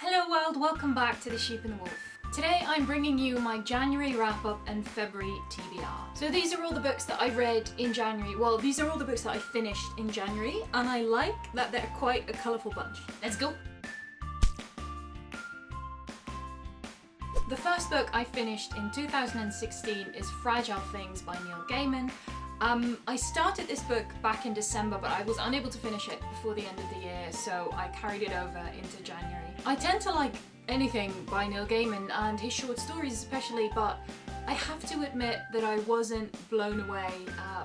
Hello world, welcome back to The Sheep and the Wolf. Today I'm bringing you my January wrap-up and February TBR. So these are all the books that I read in January. Well, these are all the books that I finished in January, and I like that they're quite a colourful bunch. Let's go! The first book I finished in 2016 is Fragile Things by Neil Gaiman. I started this book back in December, but I was unable to finish it before the end of the year, so I carried it over into January. I tend to like anything by Neil Gaiman, and his short stories especially, but I have to admit that I wasn't blown away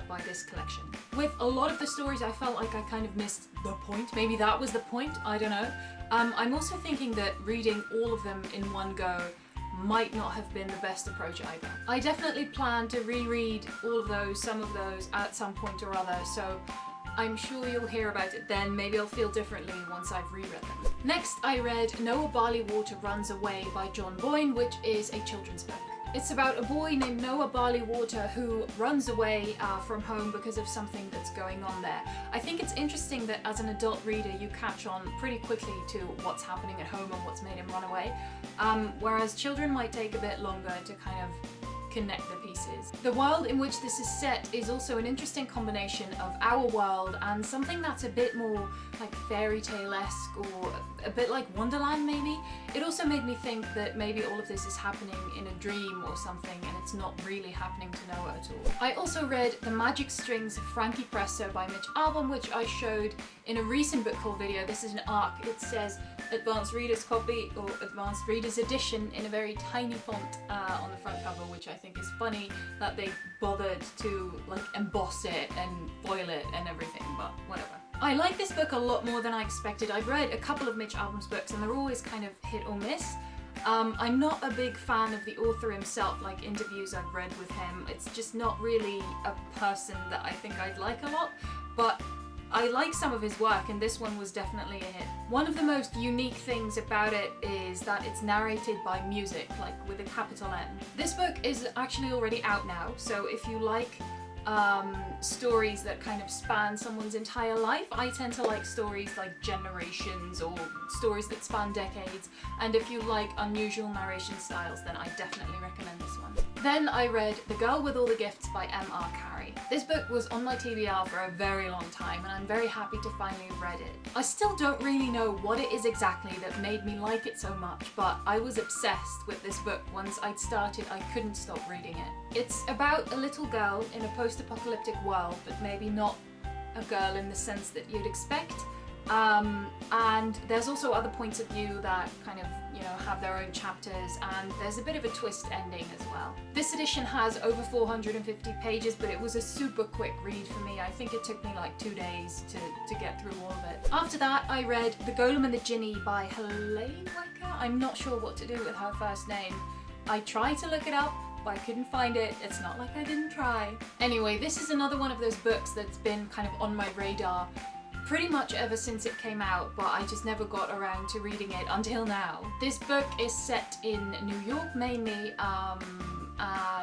by this collection. With a lot of the stories, I felt like I kind of missed the point. Maybe that was the point, I don't know. I'm also thinking that reading all of them in one go might not have been the best approach either. I definitely plan to reread all of those, some of those, at some point or other, so I'm sure you'll hear about it then. Maybe I'll feel differently once I've reread them. Next, I read Noah Barleywater Runs Away by John Boyne, which is a children's book. It's about a boy named Noah Barleywater who runs away from home because of something that's going on there. I think it's interesting that as an adult reader you catch on pretty quickly to what's happening at home and what's made him run away, whereas children might take a bit longer to kind of connect the pieces. The world in which this is set is also an interesting combination of our world and something that's a bit more like fairy tale-esque or a bit like Wonderland maybe. It also made me think that maybe all of this is happening in a dream or something and it's not really happening to Noah at all. I also read The Magic Strings of Frankie Presto by Mitch, Albom, which I showed in a recent book haul video. This is an ARC. It says Advanced Reader's Copy or Advanced Reader's Edition in a very tiny font on the front cover, which I think is funny that they bothered to like emboss it and foil it and everything, but whatever. I like this book a lot more than I expected. I've read a couple of Mitch Albom's books and they're always kind of hit or miss. I'm not a big fan of the author himself, like interviews I've read with him. It's just not really a person that I think I'd like a lot, but I like some of his work and this one was definitely a hit. One of the most unique things about it is that it's narrated by music, like with a capital M. This book is actually already out now, so if you like stories that kind of span someone's entire life. I tend to like stories like generations or stories that span decades, and if you like unusual narration styles then I definitely recommend this one. Then I read The Girl with All the Gifts by M.R. Carey. This book was on my TBR for a very long time and I'm very happy to finally have read it. I still don't really know what it is exactly that made me like it so much, but I was obsessed with this book. Once I'd started, I couldn't stop reading it. It's about a little girl in a post-apocalyptic world, but maybe not a girl in the sense that you'd expect. And there's also other points of view that kind of, you know, have their own chapters, and there's a bit of a twist ending as well. This edition has over 450 pages, but it was a super quick read for me. I think it took me like 2 days to get through all of it. After that, I read The Golem and the Djinni by Helene Wecker. I'm not sure what to do with her first name. I tried to look it up, but I couldn't find it. It's not like I didn't try. Anyway, this is another one of those books that's been kind of on my radar pretty much ever since it came out, but I just never got around to reading it until now. This book is set in New York mainly,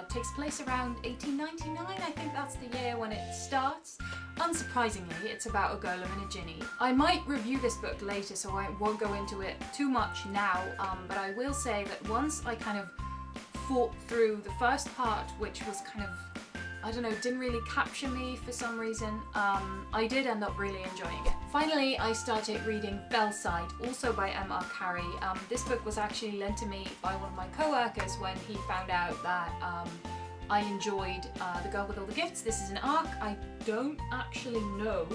takes place around 1899, I think that's the year when it starts. Unsurprisingly, it's about a golem and a djinni. I might review this book later, so I won't go into it too much now, but I will say that once I kind of fought through the first part, which was kind of, I don't know, didn't really capture me for some reason, I did end up really enjoying it. Finally, I started reading Fellside, also by M.R. Carey. This book was actually lent to me by one of my co-workers when he found out that I enjoyed The Girl with All the Gifts. This is an ARC. I don't actually know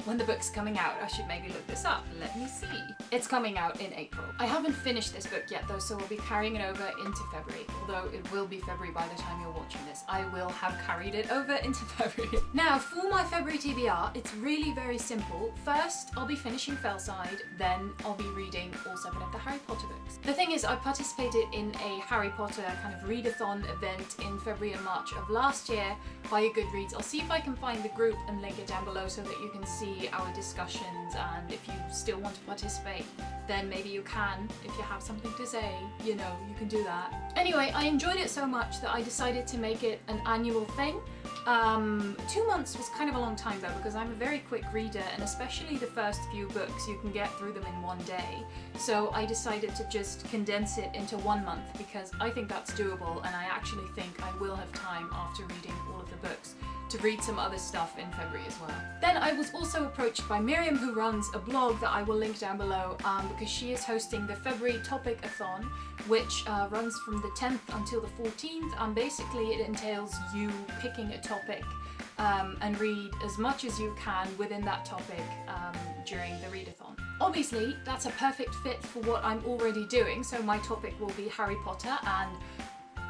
when the book's coming out. I should maybe look this up. Let me see. It's coming out in April. I haven't finished this book yet though, so we'll be carrying it over into February. Although it will be February by the time you're watching this. I will have carried it over into February. Now, for my February TBR, it's really very simple. First, I'll be finishing Fellside, then I'll be reading all 7 of the Harry Potter books. The thing is I participated in a Harry Potter kind of readathon event in February and March of last year via Goodreads. I'll see if I can find the group and link it down below so that you can see our discussions, and if you still want to participate, then maybe you can. If you have something to say, you know, you can do that. Anyway, I enjoyed it so much that I decided to make it an annual thing. 2 months was kind of a long time though, because I'm a very quick reader, and especially the first few books, you can get through them in one day. So I decided to just condense it into 1 month because I think that's doable, and I actually think I will have time after reading all of the books to read some other stuff in February as well. Then I was also approached by Miriam, who runs a blog that I will link down below, because she is hosting the February Topic-a-thon, which runs from the 10th until the 14th, and basically it entails you picking a topic and read as much as you can within that topic during the readathon. Obviously, that's a perfect fit for what I'm already doing, so my topic will be Harry Potter, and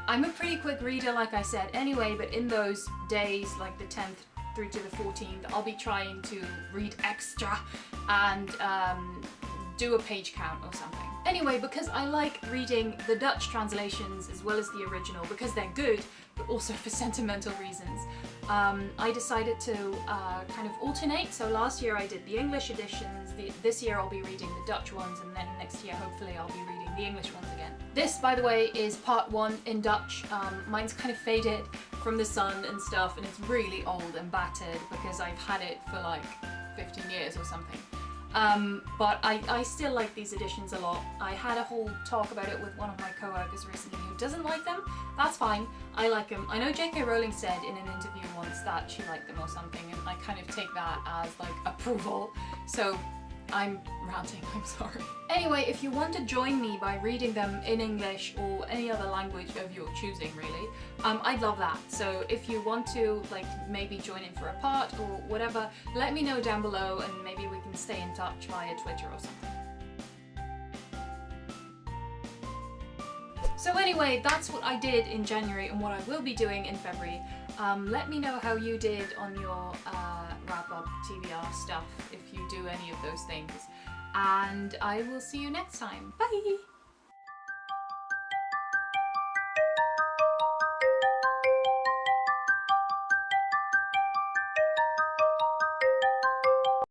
I'm a pretty quick reader, like I said anyway, but in those days, like the 10th through to the 14th, I'll be trying to read extra and do a page count or something. Anyway, because I like reading the Dutch translations as well as the original, because they're good, but also for sentimental reasons, I decided to kind of alternate. So last year I did the English editions, this year I'll be reading the Dutch ones, and then next year hopefully I'll be reading the English ones again. This, by the way, is part 1 in Dutch. Mine's kind of faded from the sun and stuff, and it's really old and battered because I've had it for like 15 years or something. But I still like these editions a lot. I had a whole talk about it with one of my co-workers recently who doesn't like them. That's fine, I like them. I know J.K. Rowling said in an interview once that she liked them or something, and I kind of take that as like approval. So I'm ranting, I'm sorry. Anyway, if you want to join me by reading them in English or any other language of your choosing, really, I'd love that. So if you want to, like, maybe join in for a part or whatever, let me know down below, and maybe we can stay in touch via Twitter or something. So anyway, that's what I did in January and what I will be doing in February. Let me know how you did on your wrap-up TBR stuff, if you do any of those things. And I will see you next time. Bye!